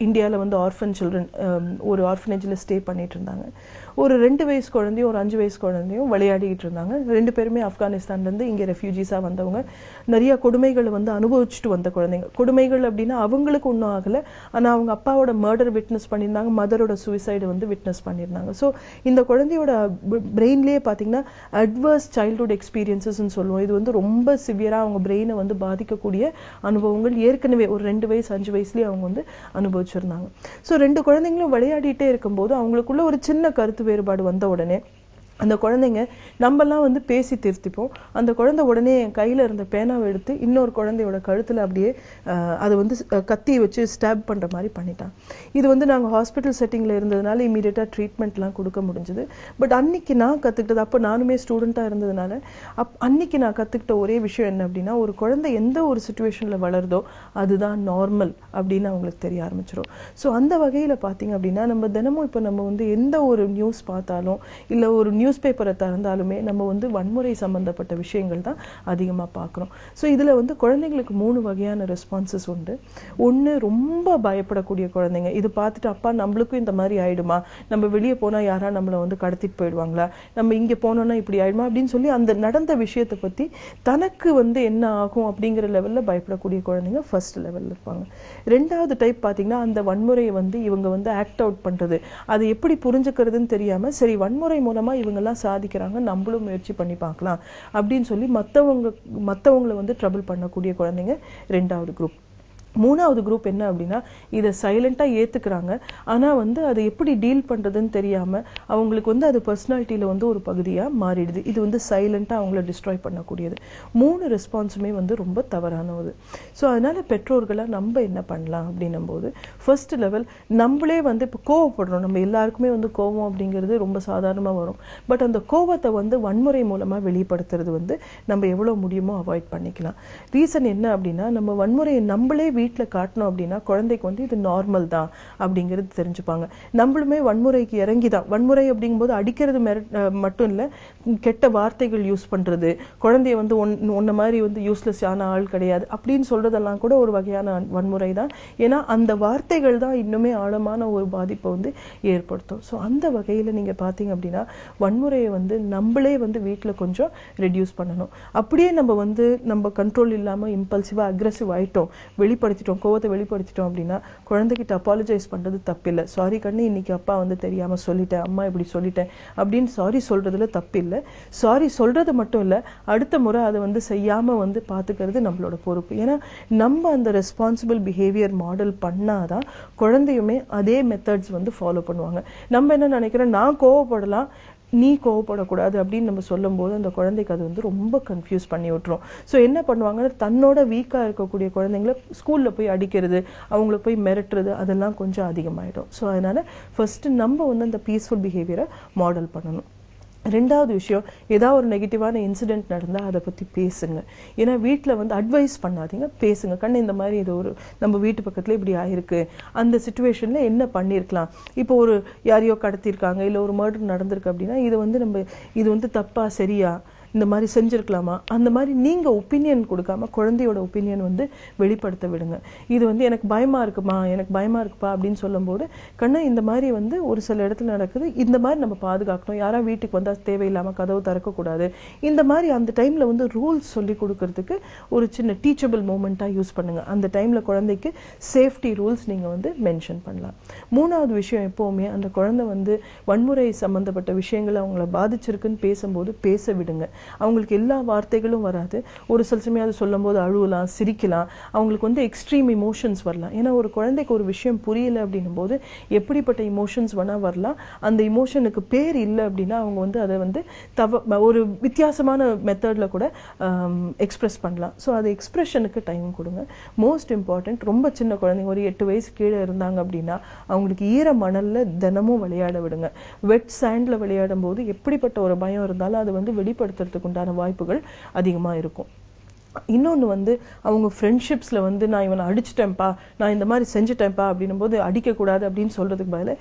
இந்தியால வந்து ஆர்ஃபன் சில்ட்ரன் ஒரு ஆர்ஃபனேஜ்ல ஸ்டே பண்ணிட்டு இருந்தாங்க. ஒரு 2 வயசு குழந்தையும் ஒரு 5 வயசு குழந்தையும் விளையாடிட்டு இருந்தாங்க. 2 பேருமே ஆப்கானிஸ்தான்ல இருந்து இங்க ரெஃப்யூஜிஸா வந்தவங்க. நிறைய கொடுமைகளை வந்து அனுபவிச்சுட்டு வந்த குழந்தைங்க. கொடுமைகள் அப்படின்னா அவங்களுக்கு ஒன்றும் ஆகல, ஆனா அவங்க அப்பாவோட மர்டர் விட்னஸ் பண்ணியிருந்தாங்க, மதரோட சூசைடு வந்து விட்னஸ் பண்ணியிருந்தாங்க. ஸோ இந்த குழந்தையோட பிரெயின்லயே பாத்தீங்கன்னா அட்வர்ஸ் சைல்ட்ஹுட் எக்ஸ்பீரியன்சஸ் சொல்லுவோம். இது வந்து ரொம்ப சிவியரா அவங்க பிரெயினை வந்து பாதிக்கக்கூடிய அனுபவங்கள் ஏற்கனவே ஒரு 2 வயசு 5 வயசுலயே அவங்க வந்து அனுபவிச்சிருந்தாங்க. ஸோ 2 குழந்தைங்களும் விளையாடிட்டே இருக்கும்போது அவங்களுக்குள்ள ஒரு சின்ன கருத்து வேறுபாடு வந்த உடனே அந்த குழந்தைங்க நம்மெல்லாம் வந்து பேசி திருத்திப்போம். அந்த குழந்தை உடனே என் கையில இருந்த பேனாவை எடுத்து இன்னொரு குழந்தையோட கழுத்துல அப்படியே அதை வந்து கத்தி வச்சு ஸ்டாப் பண்ற மாதிரி பண்ணிட்டான். இது வந்து நாங்க ஹாஸ்பிட்டல் செட்டிங்ல இருந்ததுனால இமீடியட்டா ட்ரீட்மெண்ட்லாம் கொடுக்க முடிஞ்சது. பட் அன்னைக்கு நான் கத்துக்கிட்டது, அப்போ நானுமே ஸ்டூடெண்டா இருந்ததுனால அன்னைக்கு நான் கத்துக்கிட்ட ஒரே விஷயம் என்ன அப்படின்னா, ஒரு குழந்தை எந்த ஒரு சிச்சுவேஷன்ல வளருதோ அதுதான் நார்மல் அப்படின்னு அவங்களுக்கு தெரிய ஆரம்பிச்சிடும். ஸோ அந்த வகையில பாத்தீங்க அப்படின்னா நம்ம தினமும் இப்போ நம்ம வந்து எந்த ஒரு நியூஸ் பார்த்தாலும் இல்ல ஒரு நியூஸ் பேப்பரை திறந்தாலுமே நம்ம வந்து வன்முறை சம்பந்தப்பட்ட விஷயங்கள் தான் அதிகமா பார்க்கிறோம். ஸோ இதுல வந்து குழந்தைங்களுக்கு 3 வகையான ரெஸ்பான்சஸ் உண்டு. ஒண்ணு ரொம்ப பயப்படக்கூடிய குழந்தைங்க, இது பார்த்துட்டு அப்பா நம்மளுக்கும் இந்த மாதிரி ஆயிடுமா, நம்ம வெளியே போனா யாரா நம்மளை வந்து கடத்திட்டு போயிடுவாங்களா, நம்ம இங்க போனோம்னா இப்படி ஆயிடுமா அப்படின்னு சொல்லி அந்த நடந்த விஷயத்தை பத்தி தனக்கு வந்து என்ன ஆகும் அப்படிங்கிற லெவல்ல பயப்படக்கூடிய குழந்தைங்க ஃபர்ஸ்ட் லெவல்ல இருப்பாங்க. 2வது டைப் பாத்தீங்கன்னா அந்த வன்முறையை வந்து இவங்க வந்து ஆக்ட் அவுட் பண்றது, அதை எப்படி புரிஞ்சுக்கிறதுன்னு தெரியாம சரி வன்முறை மூலமா இவங்க சாதிக்கிறாங்க, நம்மளும் முயற்சி பண்ணி பார்க்கலாம் அப்படின்னு சொல்லி மத்தவங்களை வந்து ட்ரபிள் பண்ணக்கூடிய குழந்தைங்க 2வது குரூப். 3வது குரூப் என்ன அப்படின்னா, இதை சைலண்டா ஏத்துக்கிறாங்க, ஆனா வந்து அதை எப்படி டீல் பண்றதுன்னு தெரியாம அவங்களுக்கு வந்து அது பர்சனாலிட்டியில வந்து ஒரு பகுதியா மாறிடுது. இது வந்து சைலண்டா அவங்கள டிஸ்ட்ராய் பண்ணக்கூடியது. 3 ரெஸ்பான்ஸுமே வந்து ரொம்ப தவறானது. ஸோ அதனால பெற்றோர்களா நம்ம என்ன பண்ணலாம் அப்படின்னும் போது, ஃபர்ஸ்ட் லெவல் நம்மளே வந்து இப்போ கோவப்படுறோம். நம்ம எல்லாருக்குமே வந்து கோவம் அப்படிங்கிறது ரொம்ப சாதாரணமா வரும். பட் அந்த கோவத்தை வந்து வன்முறை மூலமா வெளிப்படுத்துறது வந்து நம்ம எவ்வளவு முடியுமோ அவாய்ட் பண்ணிக்கலாம். ரீசன் என்ன அப்படின்னா, நம்ம வன்முறையை நம்மளே வீட்டுல காட்டணும் அப்படின்னா குழந்தைக்கு வந்து இது நார்மல் தான் அப்படிங்கிறது தெரிஞ்சுப்பாங்க. நம்மளுமே வன்முறைக்கு இறங்கிதான், வன்முறை அப்படிங்கும்போது அடிக்கிறது மட்டும் இல்ல, கெட்ட வார்த்தைகள் யூஸ் பண்றது, குழந்தைய வந்து ஒன்ன மாதிரி வந்து யூஸ்லெஸ் ஆன ஆள் கிடையாது அப்படின்னு சொல்றதெல்லாம் கூட ஒரு வகையான வன்முறை தான். ஏன்னா அந்த வார்த்தைகள் தான் இன்னுமே ஆழமான ஒரு பாதிப்பை வந்து ஏற்படுத்தும். ஸோ அந்த வகையில நீங்க பாத்தீங்க அப்படின்னா வன்முறையை வந்து நம்மளே வந்து வீட்டுல கொஞ்சம் ரெடியூஸ் பண்ணணும். அப்படியே நம்ம கண்ட்ரோல் இல்லாம இம்பல்சிவா அக்ரெசிவ் ஆயிட்டோம், கோவத்தை வெளிப்படுத்திட்டோம் அப்படின்னா குழந்தைகிட்ட அப்பாலஜைஸ் பண்றது தப்பில்லை. சாரி கண்ணு, இன்னைக்கு அப்பா வந்து தெரியாம சொல்லிட்டேன், அம்மா இப்படி சொல்லிட்டேன் அப்படின்னு சாரி சொல்றதுல தப்பில்லை. சாரி சொல்றது மட்டும் இல்ல, அடுத்த முறை அதை வந்து செய்யாம வந்து பாத்துக்கிறது நம்மளோட பொறுப்பு. ஏன்னா நம்ம அந்த ரெஸ்பான்சிபிள் பிஹேவியர் மாடல் பண்ணாதான் குழந்தையுமே அதே மெத்தட்ஸ் வந்து ஃபாலோ பண்ணுவாங்க. நம்ம என்ன நினைக்கிறோம், நான் கோவப்படலாம் நீ கோவப்படக்கூடாது அப்படின்னு நம்ம சொல்லும் போது அந்த குழந்தைக்கு அது வந்து ரொம்ப கன்ஃபியூஸ் பண்ணி விட்டுரும். ஸோ என்ன பண்ணுவாங்கன்னா தன்னோட வீக்கா இருக்கக்கூடிய குழந்தைங்களை ஸ்கூல்ல போய் அடிக்கிறது, அவங்கள போய் மிரட்டுறது, அதெல்லாம் கொஞ்சம் அதிகமாயிடும். ஸோ அதனால ஃபர்ஸ்ட் நம்ம வந்து அந்த பீஸ்ஃபுல் பிஹேவியரை மாடல் பண்ணணும். 2வது விஷயம், ஏதாவது ஒரு நெகட்டிவான இன்சிடென்ட் நடந்தா அதை பத்தி பேசுங்க. ஏன்னா வீட்டுல வந்து அட்வைஸ் பண்ணாதீங்க, பேசுங்க. கண்ணு இந்த மாதிரி இது ஒரு நம்ம வீட்டு பக்கத்துல இப்படி ஆயிருக்கு, அந்த சிச்சுவேஷன்ல என்ன பண்ணிருக்கலாம், இப்போ ஒரு யாரையோ கடத்திருக்காங்க இல்ல ஒரு மர்டர் நடந்திருக்கு அப்படின்னா இது வந்து தப்பா சரியா, இந்த மாதிரி செஞ்சிருக்கலாமா, அந்த மாதிரி நீங்க ஒப்பீனியன் கொடுக்காம குழந்தையோட ஒப்பீனியன் வந்து வெளிப்படுத்த விடுங்க. இது வந்து எனக்கு பயமா இருக்குமா, எனக்கு பயமா இருக்குப்பா அப்படின்னு சொல்லும்போது, கண்ணா இந்த மாதிரி வந்து ஒரு சில இடத்துல நடக்குது, இந்த மாதிரி நம்ம பாதுகாக்கணும், யாரா வீட்டுக்கு வந்தா தேவையில்லாம கதவு திறக்கக்கூடாது, இந்த மாதிரி அந்த டைம்ல வந்து ரூல்ஸ் சொல்லி கொடுக்கறதுக்கு ஒரு சின்ன டீச்சபிள் மூமெண்டா யூஸ் பண்ணுங்க. அந்த டைம்ல குழந்தைக்கு சேஃப்டி ரூல்ஸ் நீங்க வந்து மென்ஷன் பண்ணலாம். மூணாவது விஷயம், எப்பவுமே அந்த குழந்தை வந்து வன்முறை சம்பந்தப்பட்ட விஷயங்களை அவங்கள பாதிச்சிருக்குன்னு பேசும்போது பேச விடுங்க. அவங்களுக்கு எல்லா வார்த்தைகளும் வராது. ஒரு சில சமயம் அது சொல்லும் போது அழுவலாம், சிரிக்கலாம், அவங்களுக்கு வந்து எக்ஸ்ட்ரீம் இமோஷன்ஸ் வரலாம். ஏன்னா ஒரு குழந்தைக்கு ஒரு விஷயம் புரியல அப்படின்னும் போது எப்படிப்பட்ட இமோஷன்ஸ் வேணா வரலாம். அந்த இமோஷனுக்கு பேர் இல்லை அப்படின்னா அவங்க வந்து அதை வந்து ஒரு வித்தியாசமான மெத்தட்ல கூட எக்ஸ்பிரஸ் பண்ணலாம். ஸோ அது எக்ஸ்பிரஷனுக்கு டைம் கொடுங்க. மோஸ்ட் இம்பார்ட்டன்ட், ரொம்ப சின்ன குழந்தைங்க ஒரு 8 வயசு கீழே இருந்தாங்க அப்படின்னா அவங்களுக்கு ஈர மணல்ல தினமும் விளையாட விடுங்க. வெட் சாண்ட்ல விளையாடும் போது எப்படிப்பட்ட ஒரு பயம் இருந்தாலும் அது வந்து வெளிப்படுத்துறதுக்கு உண்டான வாய்ப்புகள் அதிகமா இருக்கும். இன்னொன்னு வந்து அவங்க ஃப்ரெண்ட்ஷிப்ஸ்ல வந்து நான் இவனை அடிச்சிட்டேன்ப்பா, நான் இந்த மாதிரி செஞ்சுட்டேன்ப்பா அப்படின்னும் போது அடிக்க கூடாது அப்படின்னு சொல்றதுக்கு பதிலா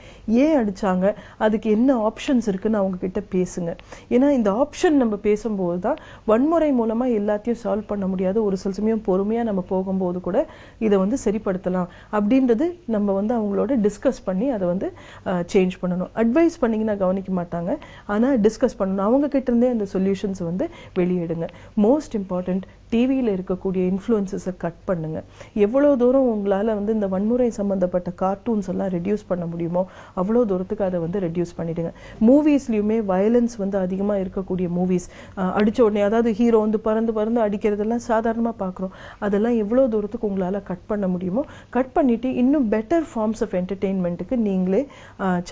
ஏன் அடிச்சாங்க, அதுக்கு என்ன ஆப்ஷன்ஸ் இருக்குன்னு அவங்க கிட்ட பேசுங்க. ஏன்னா இந்த ஆப்ஷன் நம்ம பேசும்போது தான் வன்முறை மூலமா எல்லாத்தையும் சால்வ் பண்ண முடியாது. ஒரு சில சமயம் பொறுமையா நம்ம போகும்போது கூட இதை வந்து சரிப்படுத்தலாம் அப்படின்றது நம்ம வந்து அவங்களோட டிஸ்கஸ் பண்ணி அதை வந்து சேஞ்ச் பண்ணணும். அட்வைஸ் பண்ணீங்கன்னா கவனிக்க மாட்டாங்க, ஆனா டிஸ்கஸ் பண்ணணும். அவங்க கிட்ட இருந்தே அந்த சொல்யூஷன்ஸ் வந்து வெளியிடுங்க. மோஸ்ட் இம்பார்ட்டன்ட், டிவியில இருக்கக்கூடிய இன்ஃப்ளூயன்சஸை கட் பண்ணுங்க. எவ்வளவு தூரம் உங்களால வந்து இந்த வன்முறை சம்பந்தப்பட்ட கார்ட்டூன்ஸ் எல்லாம் ரெடியூஸ் பண்ண முடியுமோ அவ்வளவு தூரத்துக்கு அதை வந்து ரெடியூஸ் பண்ணிடுங்க. மூவிஸ்லயுமே வயலன்ஸ் வந்து அதிகமா இருக்கக்கூடிய மூவிஸ், அடிச்ச உடனே அதாவது ஹீரோ வந்து பறந்து பறந்து அடிக்கிறதெல்லாம் சாதாரணமா பாக்குறோம். அதெல்லாம் எவ்வளவு தூரத்துக்கு உங்களால கட் பண்ண முடியுமோ கட் பண்ணிட்டு இன்னும் பெட்டர் ஃபார்ம்ஸ் ஆஃப் என்டர்டெயின்மெண்ட்டுக்கு நீங்களே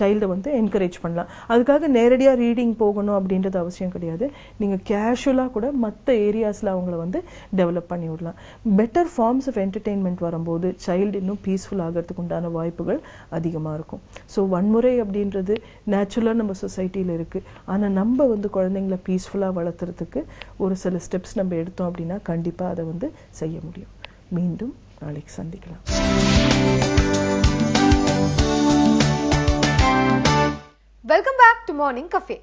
சைல்டை வந்து என்கரேஜ் பண்ணலாம். அதுக்காக நேரடியா ரீடிங் போகணும் அப்படின்றது அவசியம் கிடையாது. நீங்க கேஷுவலா கூட மற்ற ஏரியாஸ்ல அவங்கள வந்து டெவலப் பண்ணி விடலாம். பெட்டர் ஃபார்ம்ஸ் ஆஃப் என்டர்டெயின்மெண்ட் வரும்போது சைல்டு இன்னும் பீஸ்ஃபுல் ஆகிறதுக்கு உண்டான வாய்ப்புகள் அதிகமா இருக்கும். ஸோ வன்முறை அப்படின்றது நேச்சுரலா நம்ம சொசைட்டில இருக்கு. ஆனா நம்ம வந்து குழந்தைங்களை பீஸ்ஃபுல்லா வளர்த்துறதுக்கு ஒரு சில ஸ்டெப்ஸ் நம்ம எடுத்தோம் அப்படின்னா கண்டிப்பா அதை வந்து செய்ய முடியும். மீண்டும் நாளைக்கு சந்திக்கலாம். Welcome back to morning cafe.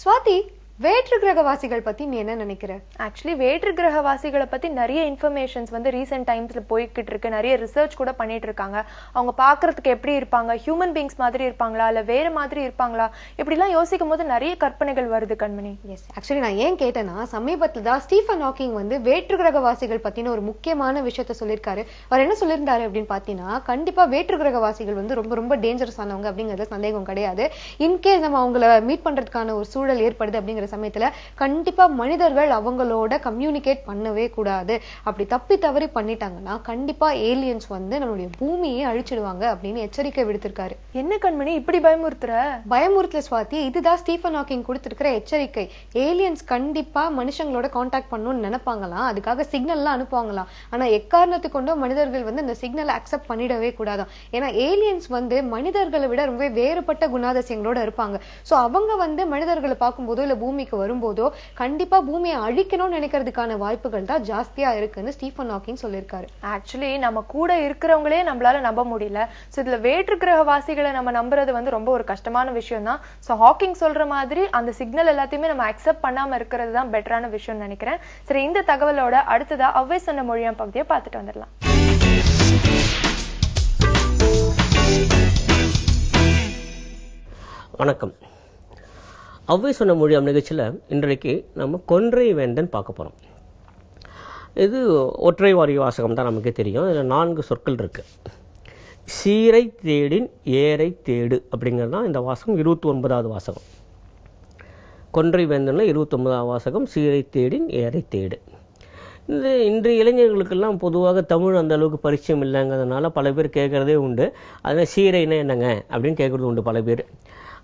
Swathi, வேற்று கிரகவாசிகள் பத்தி நீ என்ன நினைக்கிற? ஆக்சுவலி வேற்று கிரகவாசிகளை பத்தி நிறைய இன்ஃபர்மேஷன்ஸ் வந்து ரீசெண்ட் டைம்ஸ்ல போய்கிட்டு இருக்கு. நிறைய ரிசர்ச் கூட பண்ணிட்டு இருக்காங்க. அவங்க பாக்குறதுக்கு எப்படி இருப்பாங்க, ஹியூமன் பீங்ஸ் மாதிரி இருப்பாங்களா இல்ல வேற மாதிரி இருப்பாங்களா, இப்படிலாம் யோசிக்கும் போது நிறைய கற்பனைகள் வருது கண்மணி. எஸ், ஆக்சுவலி நான் ஏன் கேட்டேன்னா, சமீபத்துல தான் ஸ்டீஃபன் ஹாக்கிங் வந்து வேற்று கிரகவாசிகள் பத்தின ஒரு முக்கியமான விஷயத்த சொல்லியிருக்காரு. அவர் என்ன சொல்லியிருந்தாரு அப்படின்னு பாத்தீங்கன்னா, கண்டிப்பா வேற்று கிரகவாசிகள் வந்து ரொம்ப ரொம்ப டேஞ்சரஸ் ஆனவங்க அப்படிங்கறது சந்தேகம் கிடையாது. இன்கேஸ் நம்ம அவங்கள மீட் பண்றதுக்கான ஒரு சூழல் ஏற்படுது அப்படிங்கிற சமயத்துல கண்டிப்பா மனிதர்கள் அவங்களோட கம்யூனிகேட் பண்ணவே கூடாது. அப்படி தப்பி தவறி பண்ணிட்டாங்கன்னா கண்டிப்பா ஏலியன்ஸ் வந்து நம்மளுடைய பூமியை அழிச்சிடுவாங்க அப்படின்னு எச்சரிக்கை விடுத்திருக்காரு. என்ன கண்மணி இப்படி பயமுறுத்தல ஸ்வாதி, இதுதான் ஸ்டீஃபன் ஹாக்கிங் கொடுத்திருக்கிற எச்சரிக்கை. ஏலியன்ஸ் கண்டிப்பா மனுஷங்களோட கான்டாக்ட் பண்ணணும்னு நினைப்பாங்களாம், அதுக்காக சிக்னல் எல்லாம் அனுப்புவாங்களாம். ஆனா எக்காரணத்துக்கு கொண்டும் மனிதர்கள் வந்து அந்த சிக்னலை அக்செப்ட் பண்ணிடவே கூடாதான். ஏன்னா ஏலியன்ஸ் வந்து மனிதர்களை விட ரொம்ப வேறுபட்ட குணாதிசயங்களோட இருப்பாங்க. சோ அவங்க வந்து மனிதர்களை பார்க்கும்போதோ இல்ல பூமிக்கு வரும்போதோ கண்டிப்பா பூமியை அழிக்கணும்னு நினைக்கிறதுக்கான வாய்ப்புகள் தான் ஜாஸ்தியா இருக்குன்னு ஸ்டீஃபன் ஹாக்கிங் சொல்லியிருக்காரு. ஆக்சுவலி நம்ம கூட இருக்கிறவங்களே நம்மளால நம்ப முடியல. சோ இதுல வேற்று கிரகவாசிகளை நம்ம நம்புறது வந்து ரொம்ப ஒரு கஷ்டமான விஷயம் தான். சோ ஹாக்கிங் சொல்ற மாதிரி அந்த சிக்னல் எல்லாத்தையுமே நம்ம அக்செப்ட் பண்ணாம இருக்கிறது தான் பெட்டரான விஷயம்னு நினைக்கிறேன். சரி, இந்த தகவலோட அடுத்ததா அவ்வை சொன்ன மொழியாம் பகுதியை பார்த்துட்டு வந்துடலாம். வணக்கம். அவ்வை சொன்ன மொழியாம் நிகழ்ச்சியில் இன்றைக்கு நம்ம கொன்றை வேந்தன் பார்க்க போகிறோம். இது ஒற்றை வாரி வாசகம் தான் நமக்கே தெரியும். இதில் 4 சொற்கள் இருக்கு. சீரை தேடின் ஏரை தேடு அப்படிங்கிறது தான் இந்த வாசகம். 29வது வாசகம். கொன்றை வேந்தன்ல 29வது வாசகம் சீரை தேடின் ஏரை தேடு. இந்த இன்றைய இளைஞர்களுக்கெல்லாம் பொதுவாக தமிழ் அந்த அளவுக்கு பரிச்சயம் இல்லைங்கிறதுனால பல பேர் கேட்குறதே உண்டு. அதில் சீரைன்னா என்னங்க அப்படின்னு கேட்குறது உண்டு பல பேர்.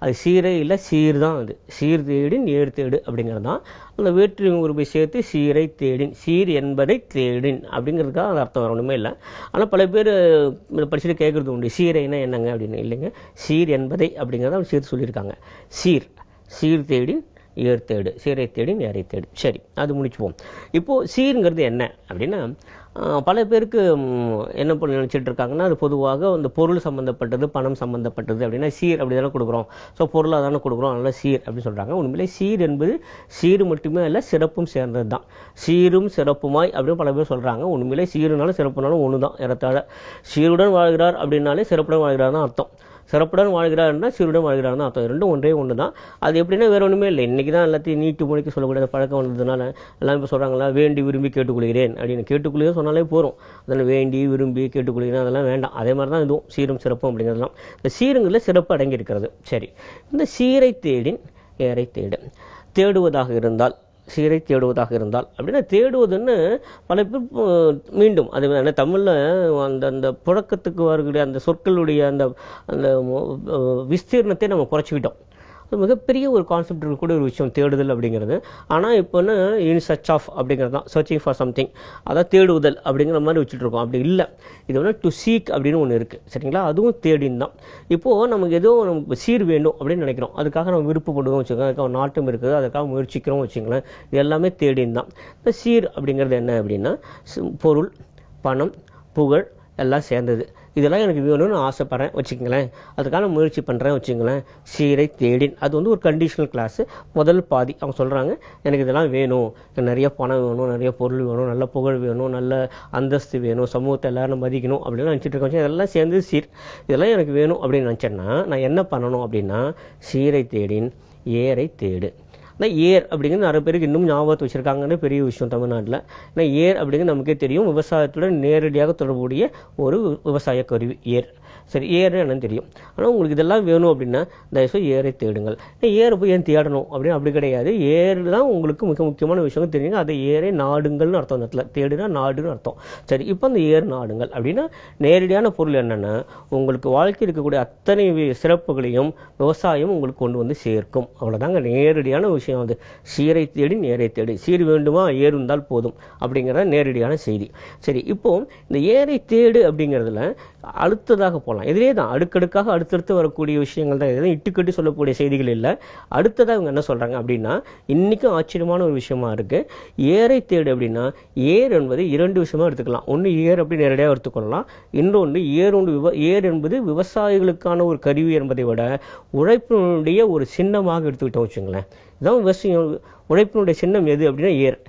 அது சீரை இல்லை, சீர் தான். அது சீர் தேடின் ஏர் தேடு அப்படிங்கிறது தான். அந்த வேற்று உருவை சேர்த்து சீரை தேடின், சீர் என்பதை தேடின் அப்படிங்கிறதுக்காக அது அர்த்தம் வர ஒன்றுமே இல்லை. ஆனால் பல பேர் படிச்சுட்டு கேட்குறது உண்டு, சீரைன்னா என்னங்க அப்படின்னு. இல்லைங்க, சீர் என்பதை அப்படிங்கிறத அவங்க சேர்த்து சொல்லியிருக்காங்க. சீர், சீர் தேடின் ஏர் தேடு, சீரை தேடின் ஏரை தேடு. சரி, அது முடிச்சுப்போம். இப்போது சீருங்கிறது என்ன அப்படின்னா, பல பேருக்கு என்ன பண்ணி நினச்சிட்டு இருக்காங்கன்னா, அது பொதுவாக அந்த பொருள் சம்மந்தப்பட்டது, பணம் சம்மந்தப்பட்டது அப்படின்னா சீர் அப்படி தானே கொடுக்குறோம், ஸோ பொருளாக தானே கொடுக்குறோம், அதனால் சீர் அப்படின்னு சொல்கிறாங்க. உண்மையிலே சீர் என்பது சீர் மட்டுமே இல்லை, சிறப்பும் சேர்ந்தது தான். சீரும் சிறப்புமாய் அப்படின்னு பல பேர் சொல்கிறாங்க. உண்மையிலே சீருனாலும் சிறப்புனாலும் ஒன்று தான். ஏறத்தாழ சீருடன் வாழ்கிறார் அப்படின்னாலே சிறப்புடன் வாழ்கிறார் தான் அர்த்தம். சிறப்புடன் வாழ்கிறார்னா சீருடன் வாழ்கிறார் தான் அர்த்தம். ரெண்டும் ஒன்றே ஒன்று தான். அது எப்படின்னா வேற ஒன்றுமே இல்லை. இன்றைக்கி தான் எல்லாத்தையும் நீட்டு மொழிக்கு சொல்லக்கூடிய பழக்கம் வந்ததுனால எல்லாம் இப்போ சொல்கிறாங்களா, வேண்டி விரும்பி கேட்டுக்கொள்கிறேன் அப்படின்னு. கேட்டுக்கொள்கிறேன் சொன்னாலே போகிறோம். அதனால் வேண்டி விரும்பி கேட்டுக்கொள்கிறேன் அதெல்லாம் வேண்டாம். அதே மாதிரி தான் இதுவும் சீரும் சிறப்பும் அப்படிங்கிறதுலாம். இந்த சீருங்களில் சிறப்பு அடங்கி இருக்கிறது. சரி, இந்த சீரை தேடின் ஏரை தேடு, தேடுவதாக இருந்தால், சீரை தேடுவதாக இருந்தால் அப்படின்னா தேடுவதுன்னு பல பேர் மீண்டும் அது தமிழில் அந்த புழக்கத்துக்கு வரக்கூடிய அந்த சொற்களுடைய அந்த விஸ்தீர்ணத்தை நம்ம குறைச்சிக்கிட்டோம். அது மிகப்பெரிய ஒரு கான்செப்ட் இருக்கக்கூடிய ஒரு விஷயம் தேடுதல் அப்படிங்கிறது. ஆனால் இப்போன்னு இன் சர்ச் ஆஃப் அப்படிங்கிறது தான், சர்ச்சிங் ஃபார் சம்திங், அதான் தேடுதல் அப்படிங்கிற மாதிரி வச்சுட்டு இருக்கோம். அப்படி இல்லை, இது வந்து டு சீக் அப்படின்னு ஒன்று இருக்குது. சரிங்களா, அதுவும் தேடின் தான். இப்போது நமக்கு ஏதோ நமக்கு சீர் வேணும் அப்படின்னு நினைக்கிறோம், அதுக்காக நம்ம விருப்பப்படுவோம் வச்சுக்கோங்க, அதுக்காக நாட்டம் இருக்குது, அதுக்காக முயற்சிக்கிறோம் வச்சுங்களேன், இது எல்லாமே தேடின் தான். இப்போ சீர் அப்படிங்கிறது என்ன அப்படின்னா பொருள், பணம், புகழ் எல்லாம் சேர்ந்தது. இதெல்லாம் எனக்கு வேணும்னு ஆசைப்பட்றேன் வச்சுக்கங்களேன், அதுக்கான முயற்சி பண்ணுறேன் வச்சுங்களேன், சீரை தேடின். அது வந்து ஒரு கண்டிஷனல் கிளாஸு. முதல் பாதி அவங்க சொல்கிறாங்க, எனக்கு இதெல்லாம் வேணும், எனக்கு நிறைய பணம் வேணும், நிறைய பொருள் வேணும், நல்ல புகழ் வேணும், நல்ல அந்தஸ்து வேணும், சமூகத்தை எல்லாரும் மதிக்கணும் அப்படின்னு நினச்சிட்டு இருக்கோம். இதெல்லாம் சேர்ந்து சீர், இதெல்லாம் எனக்கு வேணும் அப்படின்னு நினச்சேன்னா நான் என்ன பண்ணணும் அப்படின்னா சீரை தேடின் ஏரை தேடு. ஆனால் ஏர் அப்படிங்கிறது நிறைய பேருக்கு இன்னும் ஞாபகத்தை வச்சுருக்காங்கன்னு பெரிய விஷயம் தமிழ்நாட்டில். ஏன்னா ஏர் அப்படிங்கிறது நமக்கே தெரியும், விவசாயத்துடன் நேரடியாக தொடர்புடைய ஒரு விவசாய கருவி ஏர். சரி, ஏர் என்னன்னு தெரியும். ஆனால் உங்களுக்கு இதெல்லாம் வேணும் அப்படின்னா தயவுசெய்து ஏரை தேடுங்கள். ஏரை போய் ஏன் தேடணும் அப்படின்னு அப்படி கிடையாது. ஏர் தான் உங்களுக்கு மிக முக்கியமான விஷயம் தெரியுங்க. அதை ஏரை நாடுங்கள்னு அர்த்தம். அந்த இடத்துல தேடுனா நாடுன்னு அர்த்தம். சரி, இப்போ அந்த ஏர் நாடுங்கள் அப்படின்னா நேரடியான பொருள் என்னென்னா உங்களுக்கு வாழ்க்கை இருக்கக்கூடிய அத்தனை சிறப்புகளையும் விவசாயம் உங்களுக்கு கொண்டு வந்து சேர்க்கும். அவ்வளோதாங்க நேரடியான விஷயம். அது சீரை தேடி நேரை தேடி, சீர் வேண்டுமா ஏர் இருந்தால் போதும் அப்படிங்கிறத நேரடியான செய்தி. சரி, இப்போ இந்த ஏரை தேடு அப்படிங்கிறதுல அடுத்ததாக போகலாம். எதிரே தான் அடுக்கடுக்காக அடுத்தடுத்து வரக்கூடிய விஷயங்கள் தான். எதுவும் இட்டுக்கட்டி சொல்லக்கூடிய செய்திகள் இல்லை. அடுத்ததாக இவங்க என்ன சொல்றாங்க அப்படின்னா இன்னைக்கும் ஆச்சரியமான ஒரு விஷயமா இருக்கு. ஏரை தேடு அப்படின்னா ஏர் என்பது இரண்டு விஷயமா எடுத்துக்கலாம். ஒன்று ஏர் அப்படி நேரடியாக எடுத்துக்கொள்ளலாம். இன்னொன்று ஏர் என்பது விவசாயிகளுக்கான ஒரு கருவி என்பதை விட உழைப்பினுடைய ஒரு சின்னமாக எடுத்துக்கிட்டோம் வச்சுங்களேன். இதான் விவசாயம். உழைப்பினுடைய சின்னம் எது அப்படின்னா ஏர்.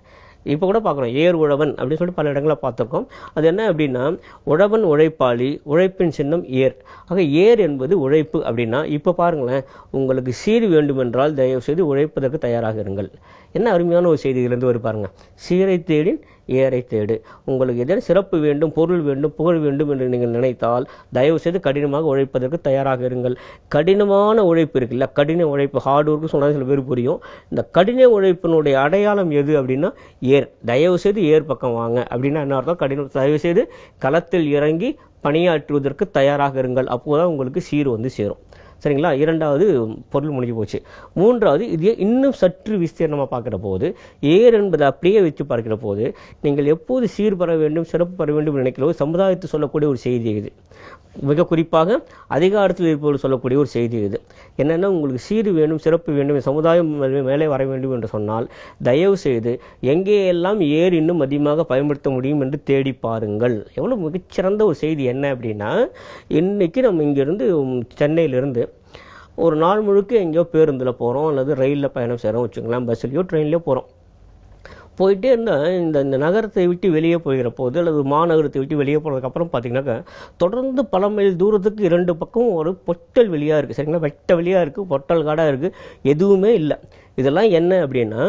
இப்போ கூட பார்க்குறோம் ஏர் உழவன் அப்படின்னு சொல்லிட்டு பல இடங்களில் பார்த்துருக்கோம். அது என்ன அப்படின்னா உழவன் உழைப்பாளி, உழைப்பின் சின்னம் ஏர். ஆக ஏர் என்பது உழைப்பு அப்படின்னா இப்போ பாருங்களேன், உங்களுக்கு சீர் வேண்டுமென்றால் தயவு செய்து உழைப்பதற்கு தயாராக இருங்கள். என்ன அருமையான ஒரு செய்தியிலிருந்து ஒரு பாருங்க, சீரை தேடின் ஏரை தேடு. உங்களுக்கு எதேனும் சிறப்பு வேண்டும், பொருள் வேண்டும், புகழ் வேண்டும் என்று நீங்கள் நினைத்தால் தயவு செய்து கடினமாக உழைப்பதற்கு தயாராக இருங்கள். கடினமான உழைப்பு இருக்குல்ல, கடின உழைப்பு, ஹார்ட் ஒர்க்கு சொன்னால் சில பேர் புரியும். இந்த கடின உழைப்பினுடைய அடையாளம் எது அப்படின்னா ஏர். தயவு செய்து ஏர் பக்கம் வாங்க அப்படின்னா என்ன அர்த்தம்? கடினம். தயவு செய்து களத்தில் இறங்கி பணியாற்றுவதற்கு தயாராக இருங்கள். அப்போதான் உங்களுக்கு சீர் வந்து சேரும். சரிங்களா? இரண்டாவது பொருள் முடிஞ்சு போச்சு. மூன்றாவது இது இன்னும் சற்று விஸ்தீர்ணமாக பார்க்கிற போது ஏர் என்பதை அப்படியே வச்சு பார்க்கிற போது நீங்கள் எப்போது சீர் பெற வேண்டும், சிறப்பு பெற வேண்டும் நினைக்கிறோம் சமுதாயத்தை சொல்லக்கூடிய ஒரு செய்தி இது. மிக குறிப்பாக அதிகாரத்தில் இருப்பவர்கள் சொல்லக்கூடிய ஒரு செய்தி இது. என்னென்னா உங்களுக்கு சீர் வேண்டும், சிறப்பு வேண்டும், சமுதாயம் மேலே வர வேண்டும் என்று சொன்னால் தயவு செய்து எங்கேயெல்லாம் ஏர் இன்னும் அதிகமாக பயன்படுத்த முடியும் என்று தேடி பாருங்கள். எவ்வளோ மிகச்சிறந்த ஒரு செய்தி. என்ன அப்படின்னா இன்னைக்கு நம்ம இங்கிருந்து சென்னையிலிருந்து ஒரு நாள் முழுக்க எங்கேயோ பேருந்தில் போகிறோம் அல்லது ரயிலில் பயணம் செய்கிறோம் வச்சுக்கலாம், பஸ்ஸிலையோ ட்ரெயின்லையோ போகிறோம். போயிட்டே இருந்தால் இந்த நகரத்தை விட்டு வெளியே போகிற போது அல்லது மாநகரத்தை விட்டு வெளியே போனதுக்கப்புறம் பார்த்தீங்கன்னாக்கா தொடர்ந்து பல மைல் தூரத்துக்கு இரண்டு பக்கம் ஒரு பொட்டல் வெளியாக இருக்குது. சரிங்களா? வெட்ட வெளியாக இருக்குது, பொட்டல் காடாக இருக்குது, எதுவுமே இல்லை. இதெல்லாம் என்ன அப்படின்னா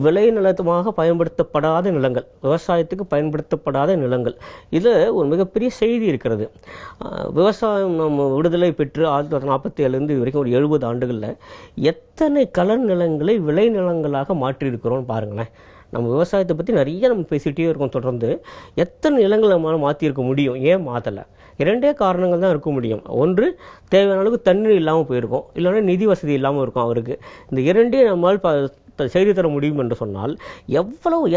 விளை நிலத்தமாக பயன்படுத்தப்படாத நிலங்கள், விவசாயத்துக்கு பயன்படுத்தப்படாத நிலங்கள். இதில் ஒரு மிகப்பெரிய செய்தி இருக்கிறது. விவசாயம் நம்ம விடுதலை பெற்று 1947 இது வரைக்கும் ஒரு 70 ஆண்டுகளில் எத்தனை கலர் நிலங்களை விளை நிலங்களாக மாற்றியிருக்கிறோம்னு பாருங்களேன். நம்ம விவசாயத்தை பற்றி நிறைய நம்ம பேசிகிட்டே இருக்கோம். தொடர்ந்து எத்தனை நிலங்களை நம்மளால் மாற்றியிருக்க முடியும்? ஏன் மாற்றலை? இரண்டே காரணங்கள் தான் இருக்க முடியும். ஒன்று, தேவையான அளவுக்கு தண்ணீர் இல்லாமல் போயிருக்கும், இல்லைன்னா நிதி வசதி இல்லாமல் இருக்கும் அவருக்கு. இந்த இரண்டே நம்மால் செய்து தர முடியும் என்று சொன்னால்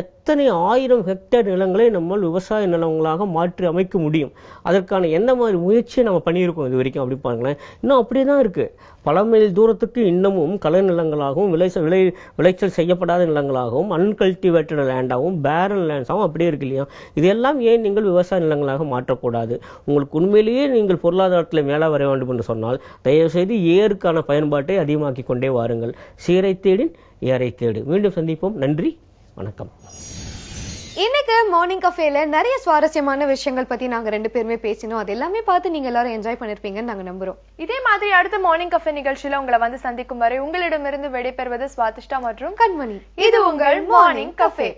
எத்தனை 1000 ஹெக்டேர் நிலங்களை நம்ம விவசாய நிலங்களாக மாற்றி அமைக்க முடியும். அதற்கான என்ன மாதிரி முயற்சியை நம்ம பண்ணியிருக்கோம் இது வரைக்கும் அப்படி பாருங்களேன். இன்னும் அப்படிதான் இருக்கு. பல மைல் தூரத்துக்கு இன்னமும் கலை நிலங்களாகவும் விளைச்சல் செய்யப்படாத நிலங்களாகவும் அன்கல்டிவேட்டட் லேண்டாகவும் பேரன் லேண்ட்ஸாகவும் அப்படியே இருக்கு இல்லையா? இதெல்லாம் ஏன் நீங்கள் விவசாய நிலங்களாக மாற்றக்கூடாது? உங்களுக்கு உண்மையிலேயே நீங்கள் பொருளாதாரத்தில் மேலே வர வேண்டும் என்று சொன்னால் தயவுசெய்து ஏருக்கான பயன்பாட்டை அதிகமாக்கி கொண்டே வாருங்கள். சீரை தேடின் ஏரை தேடு. மீண்டும் சந்திப்போம். நன்றி, வணக்கம். இன்னைக்கு மார்னிங் கஃபேல நிறைய சுவாரஸ்யமான விஷயங்கள் பத்தி நாங்க 2 பேருமே பேசினோம். அது எல்லாமே பார்த்து நீங்க எல்லாரும் என்ஜாய் பண்ணிருப்பீங்கன்னு நாங்க நம்புறோம். இதே மாதிரி அடுத்த மார்னிங் கஃபே நிகழ்ச்சியில உங்களை வந்து சந்திக்கும் வரை உங்களிடமிருந்து விடைபெறுவது ஸ்வாதிஷ்டா மற்றும் கண்மணி. இது உங்கள் மார்னிங் கஃபே.